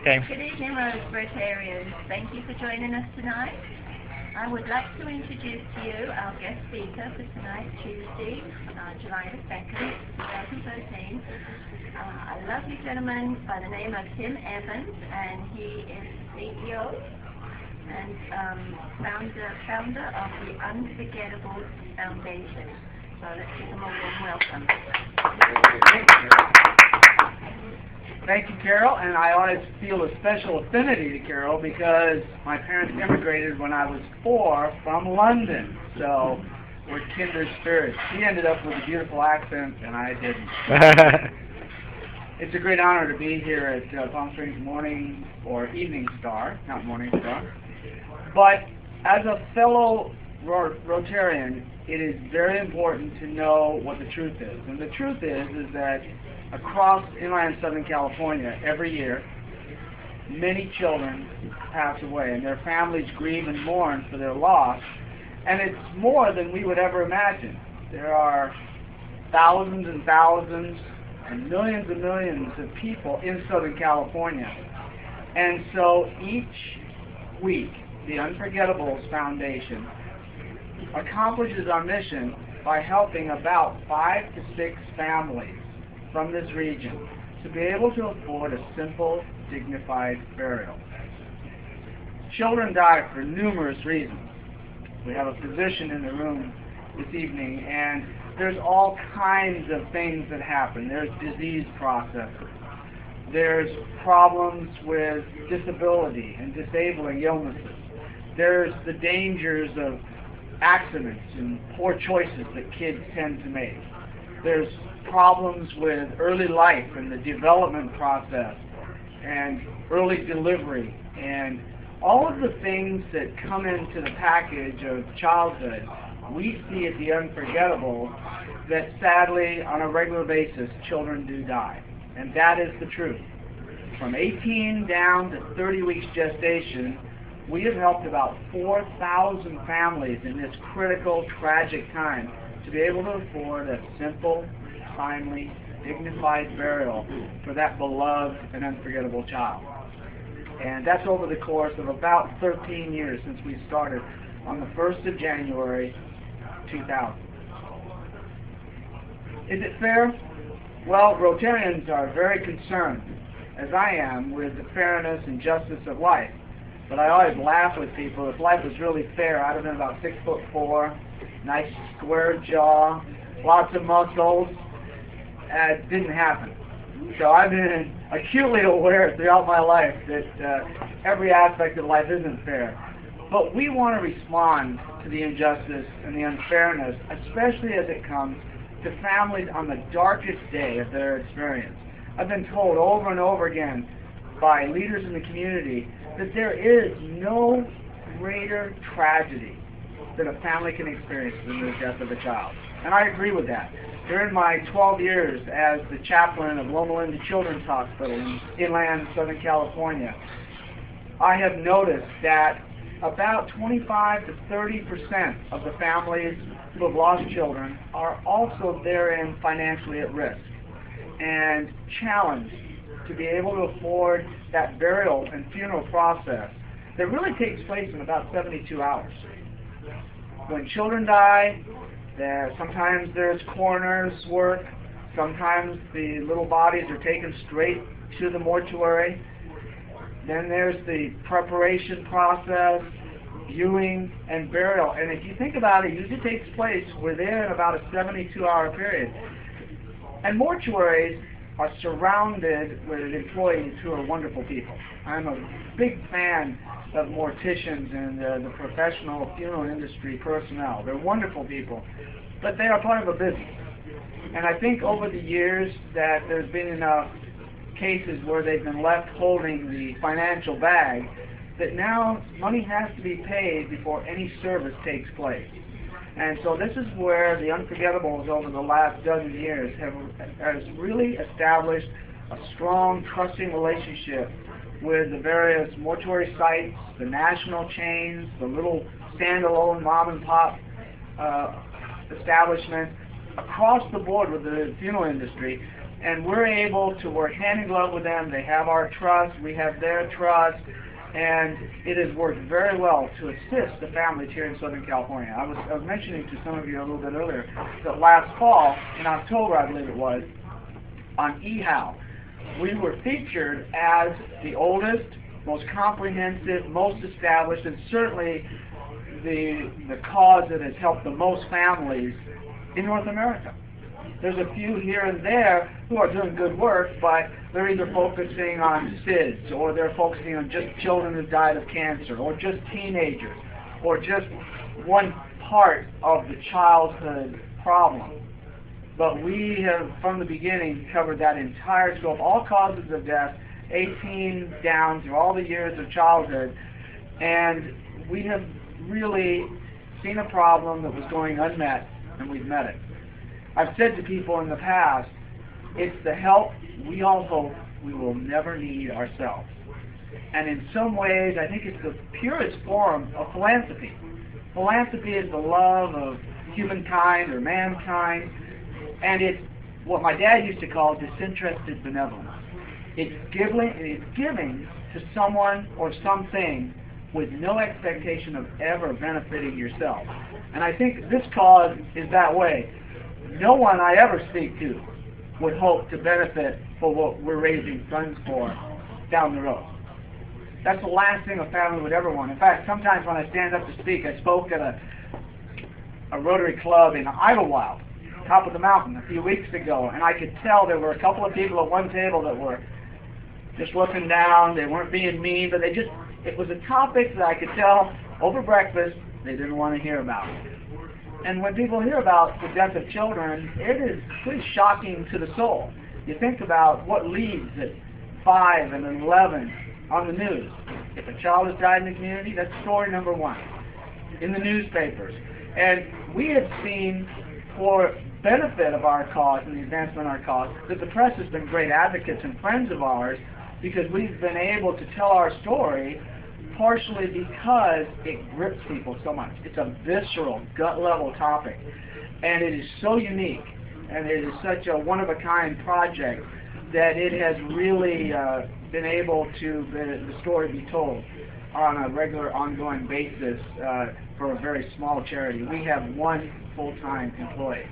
Okay. Good evening, Rotarians. Thank you for joining us tonight. I would like to introduce to you our guest speaker for tonight, Tuesday, July the 2nd, 2013. A lovely gentleman by the name of Tim Evans, and he is the CEO and founder of the Unforgettables Foundation. So let's give him a warm welcome. Thank you, Carol, and I always feel a special affinity to Carol because my parents immigrated when I was 4 from London, so we're kindred spirits. She ended up with a beautiful accent, and I didn't. It's a great honor to be here at Palm Springs Morning or Evening Star, not Morning Star. But as a fellow Rotarian, it is very important to know what the truth is. And the truth is that across inland Southern California, every year, many children pass away, and their families grieve and mourn for their loss. And it's more than we would ever imagine. There are thousands and thousands and millions of people in Southern California. And so each week, the Unforgettables Foundation accomplishes our mission by helping about 5 to 6 families from this region to be able to afford a simple, dignified burial. Children die for numerous reasons. We have a physician in the room this evening, and there's all kinds of things that happen. There's disease processes. There's problems with disability and disabling illnesses. There's the dangers of accidents and poor choices that kids tend to make. There's problems with early life and the development process and early delivery and all of the things that come into the package of childhood. We see at the Unforgettable that sadly on a regular basis children do die, and that is the truth. From 18 down to 30 weeks gestation, we have helped about 4,000 families in this critical, tragic time to be able to afford a simple, timely, dignified burial for that beloved and unforgettable child. And that's over the course of about 13 years since we started on the 1st of January, 2000. Is it fair? Well, Rotarians are very concerned, as I am, with the fairness and justice of life. But I always laugh with people. If life was really fair, I'd have been about 6'4", nice square jaw, lots of muscles. It didn't happen. So I've been acutely aware throughout my life that every aspect of life isn't fair. But we want to respond to the injustice and the unfairness, especially as it comes to families on the darkest day of their experience. I've been told over and over again by leaders in the community that there is no greater tragedy that a family can experience than the death of a child. And I agree with that. During my 12 years as the chaplain of Loma Linda Children's Hospital in inland Southern California, I have noticed that about 25 to 30% of the families who have lost children are also therein financially at risk and challenged to be able to afford that burial and funeral process that really takes place in about 72 hours. When children die, sometimes there's coroner's work, sometimes the little bodies are taken straight to the mortuary. Then there's the preparation process, viewing, and burial. And if you think about it, it usually takes place within about a 72-hour period. And mortuaries are surrounded with employees who are wonderful people. I'm a big fan of morticians and the professional funeral industry personnel. They're wonderful people, but they are part of a business. And I think over the years that there's been enough cases where they've been left holding the financial bag that now money has to be paid before any service takes place. And so this is where the Unforgettables over the last dozen years has really established a strong, trusting relationship with the various mortuary sites, the national chains, the little standalone mom-and-pop establishments across the board with the funeral industry. And we're able to work hand in glove with them. They have our trust, we have their trust, and it has worked very well to assist the families here in Southern California. I was mentioning to some of you a little bit earlier that last fall, in October I believe it was, on eHow, we were featured as the oldest, most comprehensive, most established, and certainly the cause that has helped the most families in North America. There's a few here and there who are doing good work, but they're either focusing on SIDS, or they're focusing on just children who died of cancer, or just teenagers, or just one part of the childhood problem. But we have, from the beginning, covered that entire scope, all causes of death, 18 down through all the years of childhood, and we have really seen a problem that was going unmet, and we've met it. I've said to people in the past, it's the help we all hope we will never need ourselves. And in some ways, I think it's the purest form of philanthropy. Philanthropy is the love of humankind or mankind, and it's what my dad used to call disinterested benevolence. It's giving to someone or something with no expectation of ever benefiting yourself. And I think this cause is that way. No one I ever speak to would hope to benefit for what we're raising funds for down the road. That's the last thing a family would ever want. In fact, sometimes when I stand up to speak, I spoke at a Rotary Club in Idlewild, top of the mountain, a few weeks ago, and I could tell there were a couple of people at one table that were just looking down. They weren't being mean, but it was a topic that I could tell over breakfast they didn't want to hear about. And when people hear about the death of children, it is pretty shocking to the soul. You think about what leads at 5 and 11 on the news. If a child has died in the community, that's story number one in the newspapers. And we have seen, for benefit of our cause and the advancement of our cause, that the press has been great advocates and friends of ours, because we've been able to tell our story partially because it grips people so much. It's a visceral, gut-level topic, and it is so unique, and it is such a one-of-a-kind project that it has really been able to, the story be told on a regular, ongoing basis for a very small charity. We have one full-time employee,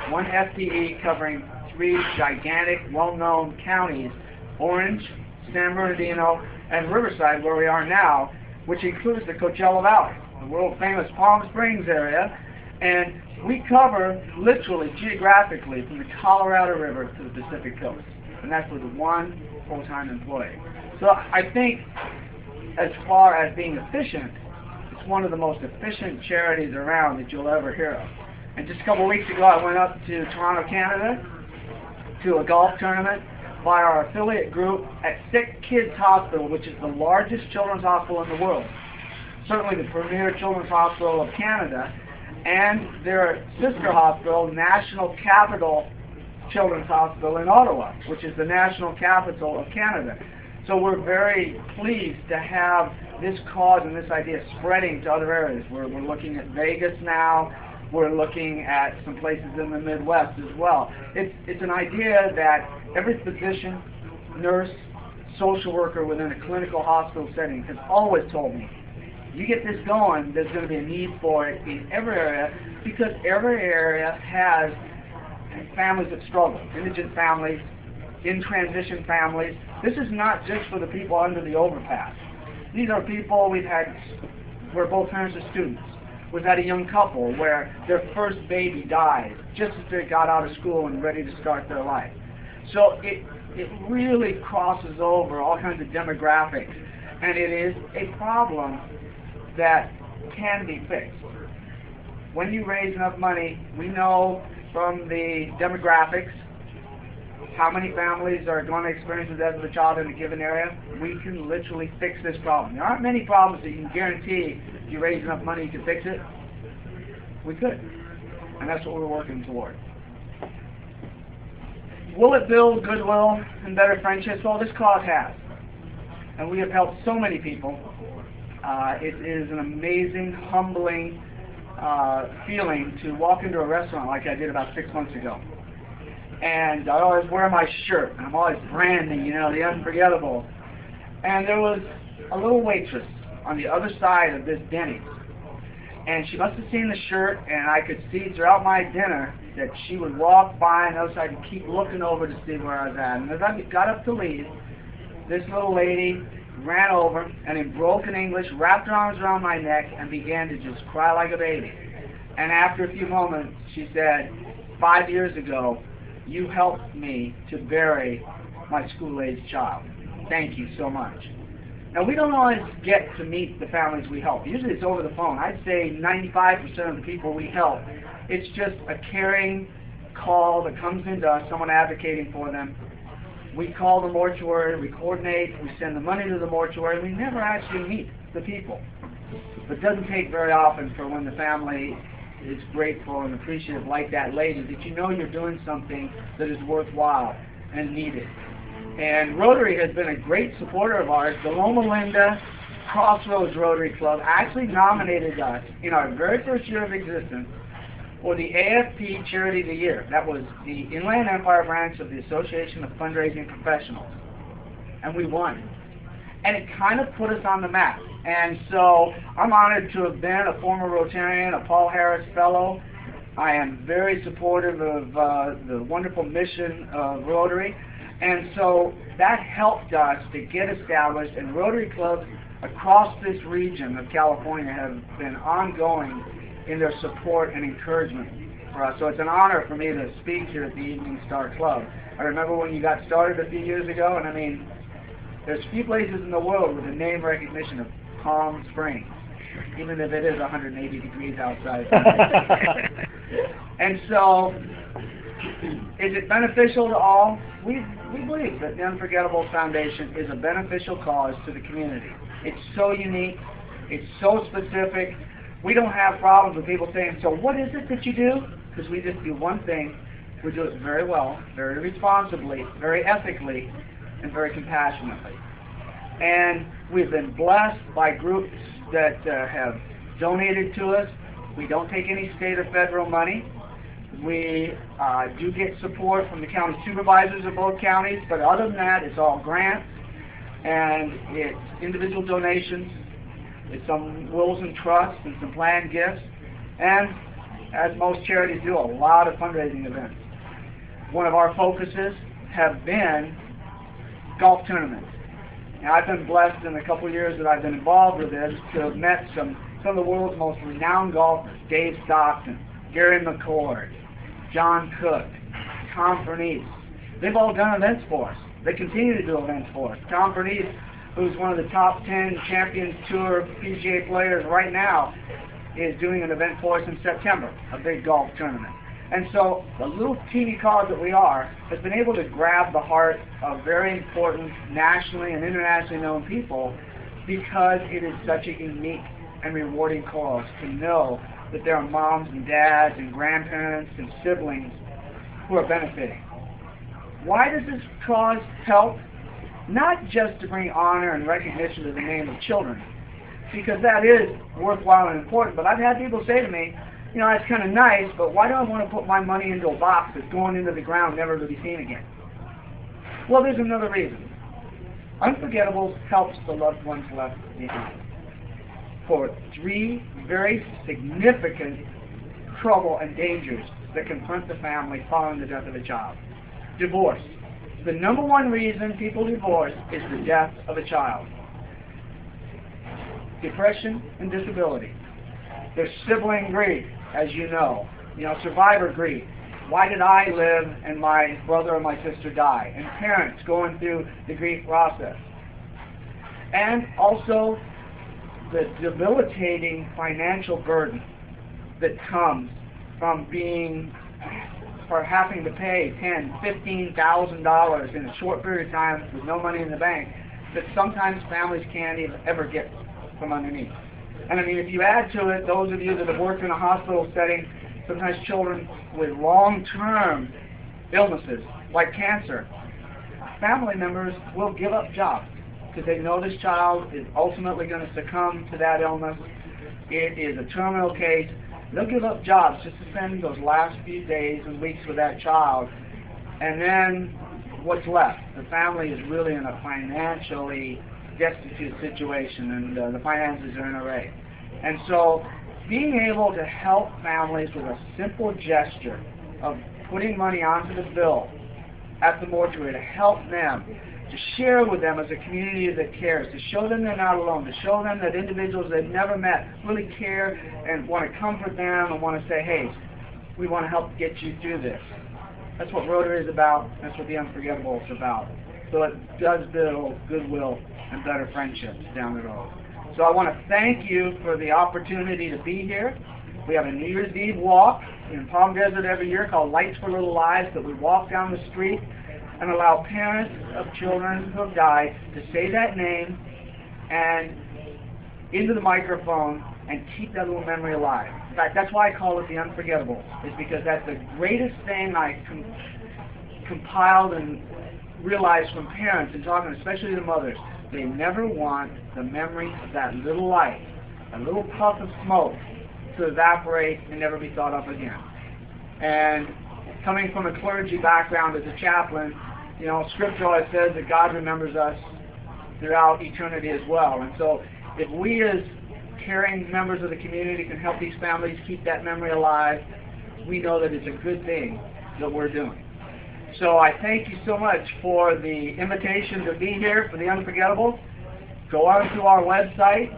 one FTE covering 3 gigantic, well-known counties, Orange, San Bernardino, and Riverside, where we are now, which includes the Coachella Valley, the world-famous Palm Springs area, and we cover, literally, geographically, from the Colorado River to the Pacific Coast, and that's with one full-time employee. So I think, as far as being efficient, it's one of the most efficient charities around that you'll ever hear of. And just a couple of weeks ago, I went up to Toronto, Canada, to a golf tournament by our affiliate group at Sick Kids Hospital, which is the largest children's hospital in the world, certainly the premier children's hospital of Canada, and their sister hospital, National Capital Children's Hospital in Ottawa, which is the national capital of Canada. So we're very pleased to have this cause and this idea spreading to other areas. We're looking at Vegas now. We're looking at some places in the Midwest as well. It's an idea that every physician, nurse, social worker within a clinical hospital setting has always told me, you get this going, there's going to be a need for it in every area, because every area has families that struggle, indigent families, in-transition families. This is not just for the people under the overpass. These are people where both parents are students. We've had a young couple where their first baby died just as they got out of school and ready to start their life. So it really crosses over all kinds of demographics, and it is a problem that can be fixed. When you raise enough money, we know from the demographics how many families are going to experience the death of a child in a given area. We can literally fix this problem. There aren't many problems that you can guarantee if you raise enough money you can fix it. We could, and that's what we're working toward. Will it build goodwill and better friendships? Well, this cause has, and we have helped so many people. It is an amazing, humbling feeling to walk into a restaurant like I did about 6 months ago And I always wear my shirt, and I'm always branding, you know, the Unforgettables. And there was a little waitress on the other side of this Denny's. And she must have seen the shirt, and I could see throughout my dinner that she would walk by on the other side and keep looking over to see where I was at. And as I got up to leave, this little lady ran over and in broken English wrapped her arms around my neck and began to just cry like a baby. And after a few moments, she said, 5 years ago, you helped me to bury my school-aged child. Thank you so much. Now, we don't always get to meet the families we help. Usually it's over the phone. I'd say 95% of the people we help, it's just a caring call that comes into us, someone advocating for them. We call the mortuary, we coordinate, we send the money to the mortuary. We never actually meet the people. But it doesn't take very often for when the family is grateful and appreciative, like that lady, that you know you're doing something that is worthwhile and needed. And Rotary has been a great supporter of ours. The Loma Linda Crossroads Rotary Club actually nominated us in our very first year of existence for the AFP Charity of the Year. That was the Inland Empire branch of the Association of Fundraising Professionals. And we won. And it kind of put us on the map. And so I'm honored to have been a former Rotarian, a Paul Harris Fellow. I am very supportive of the wonderful mission of Rotary. And so that helped us to get established, and Rotary clubs across this region of California have been ongoing in their support and encouragement for us. So it's an honor for me to speak here at the Evening Star Club. I remember when you got started a few years ago, and I mean, there's few places in the world with a name recognition of Palm Springs, even if it is 180 degrees outside. And so, is it beneficial to all? We believe that the Unforgettables Foundation is a beneficial cause to the community. It's so unique. It's so specific. We don't have problems with people saying, so what is it that you do? Because we just do one thing. We do it very well, very responsibly, very ethically, and very compassionately. And we've been blessed by groups that have donated to us. We don't take any state or federal money. We do get support from the county supervisors of both counties, but other than that, it's all grants, and it's individual donations, it's some wills and trusts, and some planned gifts, and as most charities do, a lot of fundraising events. One of our focuses have been golf tournaments. Now, I've been blessed in the couple of years that I've been involved with this to have met some of the world's most renowned golfers, Dave Stockton, Gary McCord, John Cook, Tom Pernice. They've all done events for us. They continue to do events for us. Tom Pernice, who's one of the top 10 Champions Tour PGA players right now, is doing an event for us in September, a big golf tournament. And so the little teeny cause that we are has been able to grab the heart of very important nationally and internationally known people because it is such a unique and rewarding cause to know that there are moms and dads and grandparents and siblings who are benefiting. Why does this cause help? Not just to bring honor and recognition to the name of children, because that is worthwhile and important, but I've had people say to me, you know, that's kind of nice, but why do I want to put my money into a box that's going into the ground never to be seen again? Well, there's another reason. Unforgettables helps the loved ones left behind for 3 very significant trouble and dangers that confront the family following the death of a child. Divorce. The number one reason people divorce is the death of a child. Depression and disability. There's sibling grief, as you know. You know, survivor grief. Why did I live and my brother or my sister die? And parents going through the grief process. And also the debilitating financial burden that comes from having to pay $10,000, $15,000 in a short period of time with no money in the bank that sometimes families can't even ever get from underneath. And I mean, if you add to it, those of you that have worked in a hospital setting, sometimes children with long-term illnesses like cancer, family members will give up jobs because they know this child is ultimately going to succumb to that illness. It is a terminal case. They'll give up jobs just to spend those last few days and weeks with that child and then what's left? The family is really in a financially destitute situation, and the finances are in array. And so being able to help families with a simple gesture of putting money onto the bill at the mortuary to help them, to share with them as a community that cares, to show them they're not alone, to show them that individuals they've never met really care and want to comfort them and want to say, hey, we want to help get you through this. That's what Rotary is about. That's what the Unforgettable is about. So it does build goodwill and better friendships down the road. So I want to thank you for the opportunity to be here. We have a New Year's Eve walk in Palm Desert every year called Lights for Little Lives, that we walk down the street and allow parents of children who have died to say that name and into the microphone and keep that little memory alive. In fact, that's why I call it the Unforgettable, is because that's the greatest thing I compiled and realized from parents and talking especially to mothers. They never want the memory of that little light, a little puff of smoke, to evaporate and never be thought of again. And coming from a clergy background as a chaplain, you know, Scripture always says that God remembers us throughout eternity as well. And so if we as caring members of the community can help these families keep that memory alive, we know that it's a good thing that we're doing. So I thank you so much for the invitation to be here for the Unforgettable. Go on to our website,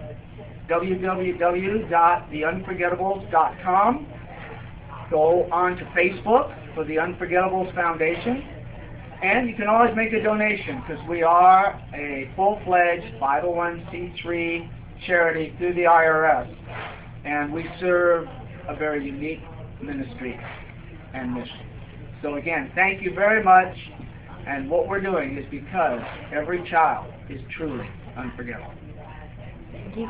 www.theunforgettables.com. Go on to Facebook for the Unforgettables Foundation. And you can always make a donation, because we are a full-fledged 501c3 charity through the IRS. And we serve a very unique ministry and mission. So again, thank you very much. And what we're doing is because every child is truly unforgettable. Thank you.